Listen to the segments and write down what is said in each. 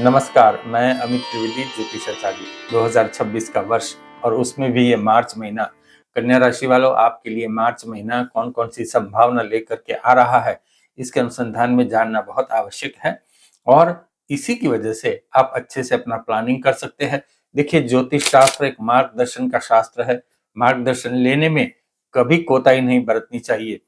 नमस्कार, मैं अमित त्रिवेदी ज्योतिषाचार्य। 2026 का वर्ष और उसमें भी ये मार्च महीना। कन्या राशि वालों, आपके लिए मार्च महीना कौन कौन सी संभावना लेकर के आ रहा है, इसके अनुसंधान में जानना बहुत आवश्यक है और इसी की वजह से आप अच्छे से अपना प्लानिंग कर सकते हैं। देखिए, ज्योतिष शास्त्र एक मार्गदर्शन का शास्त्र है। मार्गदर्शन लेने में कभी कोताही नहीं बरतनी चाहिए।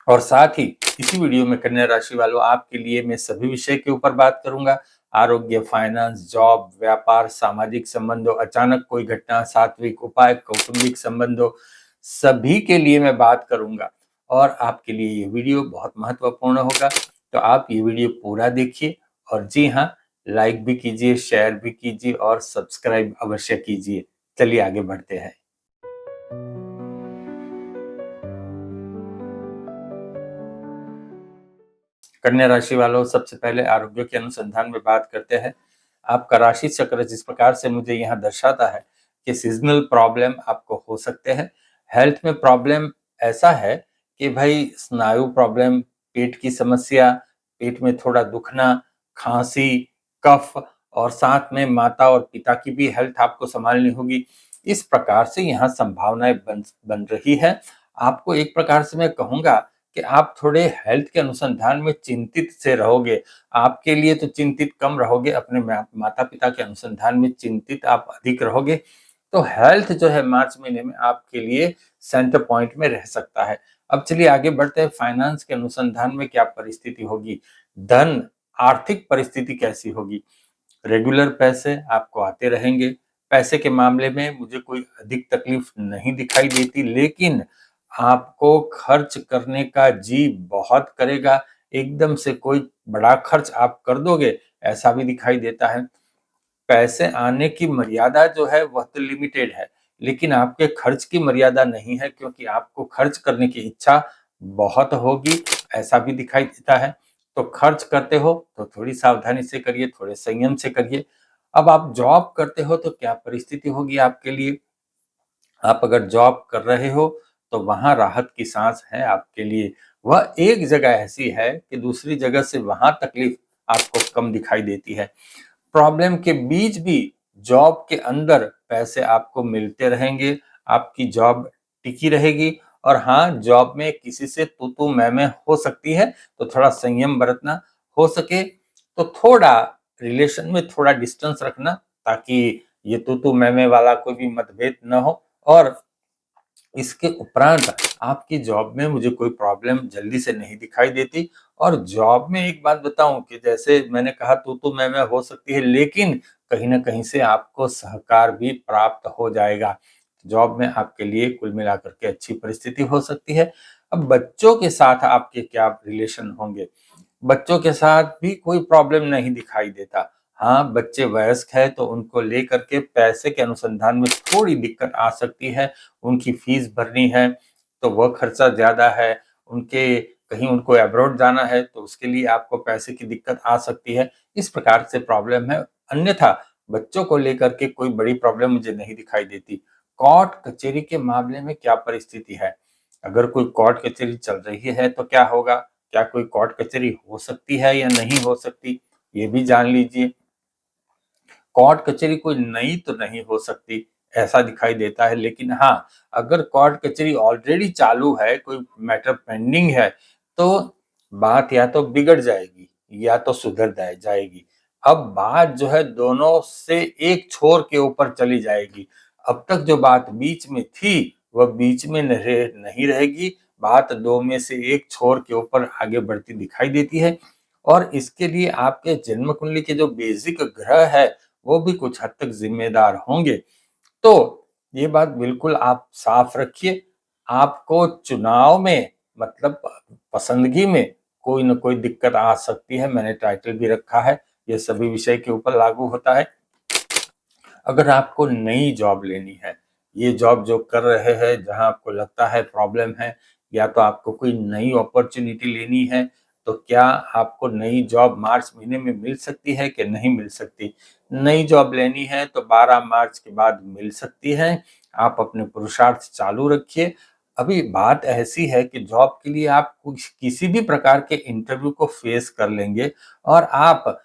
और साथ ही इसी वीडियो में कन्या राशि वालों, आपके लिए मैं सभी विषय के ऊपर बात करूंगा। आरोग्य, फाइनेंस, जॉब, व्यापार, सामाजिक संबंधों, अचानक कोई घटना, सात्विक उपाय, कौटुंबिक संबंधों, सभी के लिए मैं बात करूंगा और आपके लिए ये वीडियो बहुत महत्वपूर्ण होगा। तो आप ये वीडियो पूरा देखिए और जी हाँ, लाइक भी कीजिए, शेयर भी कीजिए और सब्सक्राइब अवश्य कीजिए। चलिए आगे बढ़ते हैं। कन्या राशि वालों, सबसे पहले आरोग्य के अनुसंधान में बात करते हैं। आपका राशि चक्र जिस प्रकार से मुझे यहाँ दर्शाता है कि सीजनल प्रॉब्लम आपको हो सकते हैं। हेल्थ में प्रॉब्लम ऐसा है कि भाई स्नायु प्रॉब्लम, पेट की समस्या, पेट में थोड़ा दुखना, खांसी, कफ और साथ में माता और पिता की भी हेल्थ आपको संभालनी होगी। इस प्रकार से यहाँ संभावनाएं बन रही है। आपको एक प्रकार से मैं कहूंगा कि आप थोड़े हेल्थ के अनुसंधान में चिंतित से रहोगे। आपके लिए तो चिंतित कम रहोगे, अपने माता-पिता के अनुसंधान में चिंतित आप अधिक रहोगे। तो हेल्थ जो है मार्च महीने में आपके लिए सेंटर पॉइंट में रह सकता है। अब चलिए आगे बढ़ते हैं। फाइनेंस के अनुसंधान में क्या परिस्थिति होगी? धन, आर्थिक परिस्थिति कैसी होगी? रेगुलर पैसे आपको आते रहेंगे। पैसे के मामले में मुझे कोई अधिक तकलीफ नहीं दिखाई देती, लेकिन आपको खर्च करने का जी बहुत करेगा। एकदम से कोई बड़ा खर्च आप कर दोगे, ऐसा भी दिखाई देता है। पैसे आने की मर्यादा जो है वह तो लिमिटेड है, लेकिन आपके खर्च की मर्यादा नहीं है, क्योंकि आपको खर्च करने की इच्छा बहुत होगी, ऐसा भी दिखाई देता है। तो खर्च करते हो तो थोड़ी सावधानी से करिए, थोड़े संयम से करिए। अब आप जॉब करते हो तो क्या परिस्थिति होगी आपके लिए? आप अगर जॉब कर रहे हो तो वहाँ राहत की सांस है आपके लिए। वह एक जगह ऐसी है कि दूसरी जगह से वहाँ तकलीफ आपको कम दिखाई देती है। प्रॉब्लम के बीच भी जॉब के अंदर पैसे आपको मिलते रहेंगे, आपकी जॉब टिकी रहेगी। और हाँ, जॉब में किसी से तू-तू मैं-मैं हो सकती है, तो थोड़ा संयम बरतना। हो सके तो थोड़ा रिलेशन में थोड़ा डिस्टेंस रखना, ताकि ये तू-तू मैं-मैं वाला कोई भी मतभेद न हो। और इसके उपरांत आपकी जॉब में मुझे कोई प्रॉब्लम जल्दी से नहीं दिखाई देती। और जॉब में एक बात बताऊं कि जैसे मैंने कहा तू मैं हो सकती है, लेकिन कहीं ना कहीं से आपको सहकार भी प्राप्त हो जाएगा। जॉब में आपके लिए कुल मिलाकर के अच्छी परिस्थिति हो सकती है। अब बच्चों के साथ आपके क्या रिलेशन होंगे? बच्चों के साथ भी कोई प्रॉब्लम नहीं दिखाई देता। हाँ, बच्चे वयस्क है तो उनको लेकर के पैसे के अनुसंधान में थोड़ी दिक्कत आ सकती है। उनकी फीस भरनी है तो वह खर्चा ज़्यादा है। उनके कहीं उनको अब्रॉड जाना है तो उसके लिए आपको पैसे की दिक्कत आ सकती है। इस प्रकार से प्रॉब्लम है। अन्यथा बच्चों को लेकर के कोई बड़ी प्रॉब्लम मुझे नहीं दिखाई देती। कोर्ट कचहरी के मामले में क्या परिस्थिति है? अगर कोई कोर्ट कचहरी चल रही है तो क्या होगा? क्या कोई कोर्ट कचहरी हो सकती है या नहीं हो सकती, ये भी जान लीजिए। कोर्ट कचहरी कोई नई तो नहीं हो सकती, ऐसा दिखाई देता है। लेकिन हाँ, अगर कोर्ट कचहरी ऑलरेडी चालू है, कोई मैटर पेंडिंग है, तो बात या तो बिगड़ जाएगी या तो सुधर जाएगी। अब बात जो है दोनों से एक छोर के ऊपर चली जाएगी। अब तक जो बात बीच में थी, वह बीच में नहीं रहेगी। बात दो में से एक छोर के ऊपर आगे बढ़ती दिखाई देती है। और इसके लिए आपके जन्म कुंडली के जो बेसिक ग्रह है, वो भी कुछ हद तक जिम्मेदार होंगे। तो ये बात बिल्कुल आप साफ रखिए। आपको चुनाव में, मतलब पसंदगी में, कोई न कोई दिक्कत आ सकती है। मैंने टाइटल भी रखा है, ये सभी विषय के ऊपर लागू होता है। अगर आपको नई जॉब लेनी है, ये जॉब जो कर रहे हैं जहां आपको लगता है प्रॉब्लम है, या तो आपको कोई नई अपॉर्चुनिटी लेनी है, तो क्या आपको नई जॉब मार्च महीने में मिल सकती है कि नहीं मिल सकती? नई जॉब लेनी है तो 12 मार्च के बाद मिल सकती है। आप अपने पुरुषार्थ चालू रखिए। अभी बात ऐसी है कि जॉब के लिए आप किसी भी प्रकार के इंटरव्यू को फेस कर लेंगे और आप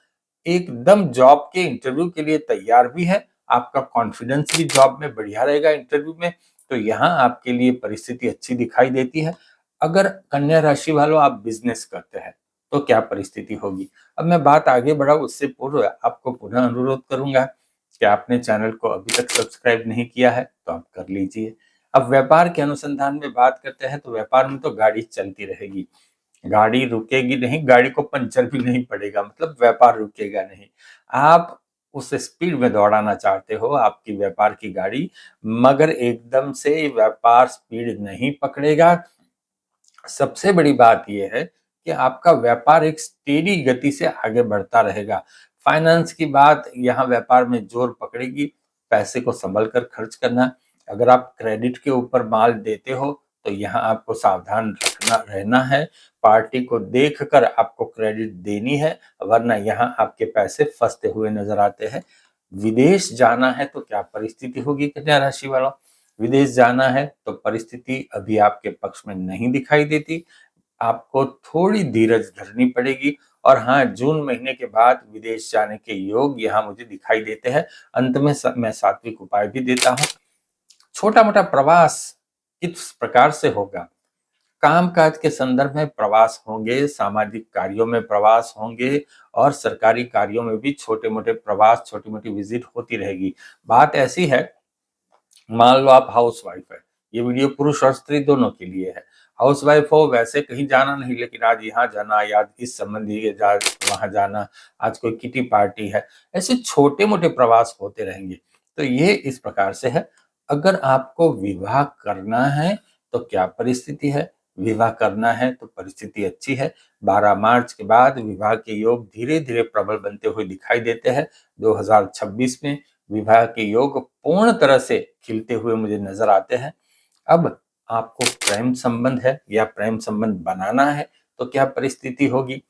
एकदम जॉब के इंटरव्यू के लिए तैयार भी है, आपका कॉन्फिडेंस भी जॉब में बढ़िया रहेगा इंटरव्यू में, तो यहाँ आपके लिए परिस्थिति अच्छी दिखाई देती है। अगर कन्या राशि वालों आप बिजनेस करते हैं तो क्या परिस्थिति होगी? अब मैं बात आगे बढ़ाऊं उससे पूर्व आपको पुनः अनुरोध करूंगा कि आपने चैनल को अभी तक सब्सक्राइब नहीं किया है तो आप कर लीजिए। अब व्यापार के अनुसंधान में बात करते हैं तो व्यापार में तो गाड़ी चलती रहेगी, गाड़ी रुकेगी नहीं, गाड़ी को पंचर भी नहीं पड़ेगा, मतलब व्यापार रुकेगा नहीं। आप उस स्पीड में दौड़ाना चाहते हो आपकी व्यापार की गाड़ी, मगर एकदम से व्यापार स्पीड नहीं पकड़ेगा। सबसे बड़ी बात यह है कि आपका व्यापार एक स्टेडी गति से आगे बढ़ता रहेगा। फाइनेंस की बात यहाँ व्यापार में जोर पकड़ेगी, पैसे को संभल कर खर्च करना। अगर आप क्रेडिट के ऊपर माल देते हो तो यहाँ आपको सावधान रहना है, पार्टी को देखकर आपको क्रेडिट देनी है, वरना यहाँ आपके पैसे फंसते हुए नजर आते हैं। विदेश जाना है तो क्या परिस्थिति होगी कन्या राशि वालों? विदेश जाना है तो परिस्थिति अभी आपके पक्ष में नहीं दिखाई देती, आपको थोड़ी धीरज धरनी पड़ेगी। और हाँ, जून महीने के बाद विदेश जाने के योग यहाँ मुझे दिखाई देते हैं। अंत में मैं सात्विक उपाय भी देता हूँ। छोटा मोटा प्रवास किस प्रकार से होगा? कामकाज के संदर्भ में प्रवास होंगे, सामाजिक कार्यों में प्रवास होंगे और सरकारी कार्यों में भी छोटे मोटे प्रवास, छोटी मोटी विजिट होती रहेगी। बात ऐसी है, मान लो आप हाउस वाइफ है, ये वीडियो पुरुष और स्त्री दोनों के लिए है। हाउस वाइफ हो, वैसे कहीं जाना नहीं, लेकिन आज यहाँ जाना, या इस संबंधी के वहां जाना, आज कोई किटी पार्टी है, ऐसे छोटे मोटे प्रवास होते रहेंगे। तो ये इस प्रकार से है। अगर आपको विवाह करना है तो क्या परिस्थिति है? विवाह करना है तो परिस्थिति अच्छी है। 12 मार्च के बाद विवाह के योग धीरे धीरे प्रबल बनते हुए दिखाई देते हैं। 2026 में विवाह के योग पूर्ण तरह से खिलते हुए मुझे नजर आते हैं। अब आपको प्रेम संबंध है या प्रेम संबंध बनाना है तो क्या परिस्थिति होगी?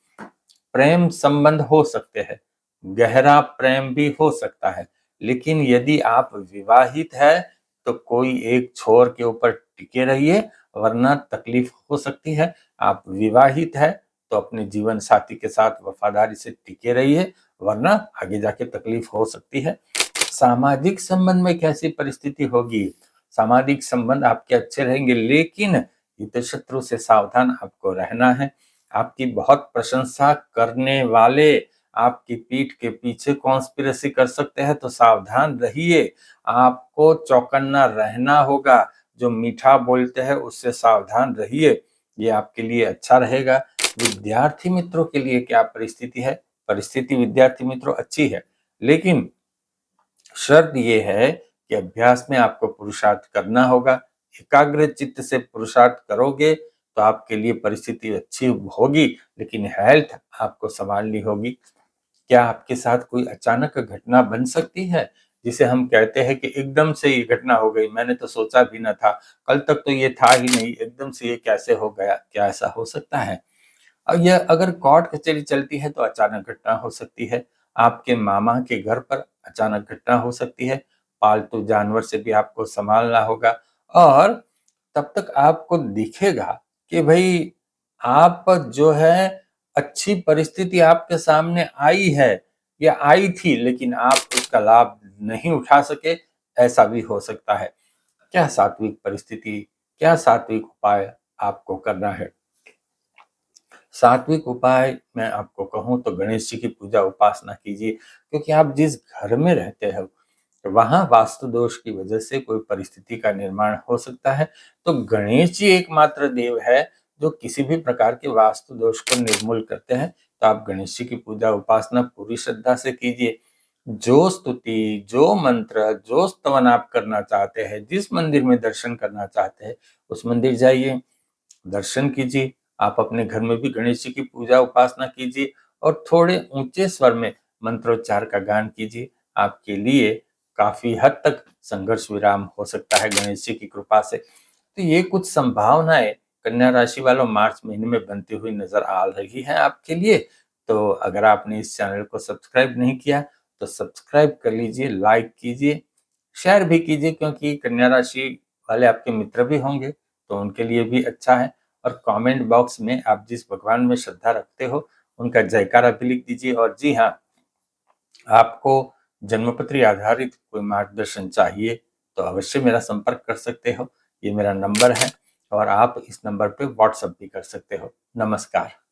प्रेम संबंध हो सकते हैं, गहरा प्रेम भी हो सकता है, लेकिन यदि आप विवाहित है तो कोई एक छोर के ऊपर टिके रहिए, वरना तकलीफ हो सकती है। आप विवाहित है तो अपने जीवन साथी के साथ वफादारी से टिके रहिए, वरना आगे जाके तकलीफ हो सकती है। सामाजिक संबंध में कैसी परिस्थिति होगी? सामाजिक संबंध आपके अच्छे रहेंगे, लेकिन हितशत्रु से सावधान आपको रहना है। आपकी बहुत प्रशंसा करने वाले आपकी पीठ के पीछे कॉन्स्पिरेसी कर सकते हैं, तो सावधान रहिए। आपको चौकन्ना रहना होगा। जो मीठा बोलते हैं उससे सावधान रहिए, ये आपके लिए अच्छा रहेगा। विद्यार्थी मित्रों के लिए क्या परिस्थिति है? परिस्थिति विद्यार्थी मित्रों अच्छी है, लेकिन शर्त ये है कि अभ्यास में आपको पुरुषार्थ करना होगा। एकाग्र चित्त से पुरुषार्थ करोगे तो आपके लिए परिस्थिति अच्छी होगी, लेकिन हेल्थ आपको संभालनी होगी। क्या आपके साथ कोई अचानक घटना बन सकती है, जिसे हम कहते हैं कि एकदम से ये घटना हो गई, मैंने तो सोचा भी न था, कल तक तो ये था ही नहीं, एकदम से ये कैसे हो गया? क्या ऐसा हो सकता है? और यह अगर कोर्ट कचहरी चलती है तो अचानक घटना हो सकती है। आपके मामा के घर पर अचानक घटना हो सकती है। पालतू जानवर से भी आपको संभालना होगा। और तब तक आपको दिखेगा कि भाई आप जो है, अच्छी परिस्थिति आपके सामने आई है या आई थी, लेकिन आप उसका लाभ नहीं उठा सके, ऐसा भी हो सकता है। क्या सात्विक परिस्थिति, क्या सात्विक उपाय आपको करना है? सात्विक उपाय मैं आपको कहूँ तो गणेश जी की पूजा उपासना कीजिए, क्योंकि आप जिस घर में रहते हो वहां वास्तु दोष की वजह से कोई परिस्थिति का निर्माण हो सकता है। तो गणेश जी एकमात्र देव है जो किसी भी प्रकार के वास्तु दोष को निर्मूल करते हैं। तो आप गणेश जी की पूजा उपासना पूरी श्रद्धा से कीजिए। जो स्तुति, जो मंत्र, जो स्तवन आप करना चाहते हैं, जिस मंदिर में दर्शन करना चाहते हैं, उस मंदिर जाइए, दर्शन कीजिए। आप अपने घर में भी गणेश जी की पूजा उपासना कीजिए और थोड़े ऊंचे स्वर में मंत्रोच्चार का गान कीजिए। आपके लिए काफी हद तक संघर्ष विराम हो सकता है गणेश जी की कृपा से। तो ये कुछ संभावनाएं कन्या राशि वालों मार्च महीने में बनती हुई नजर आ रही है आपके लिए। तो अगर आपने इस चैनल को सब्सक्राइब नहीं किया तो सब्सक्राइब कर लीजिए, लाइक कीजिए, शेयर भी कीजिए, क्योंकि कन्या राशि वाले आपके मित्र भी होंगे तो उनके लिए भी अच्छा है। और कमेंट बॉक्स में आप जिस भगवान में श्रद्धा रखते हो उनका जयकारा भी लिख दीजिए। और जी हाँ, आपको जन्मपत्री आधारित कोई मार्गदर्शन चाहिए तो अवश्य मेरा संपर्क कर सकते हो। ये मेरा नंबर है और आप इस नंबर पे व्हाट्सएप भी कर सकते हो। नमस्कार।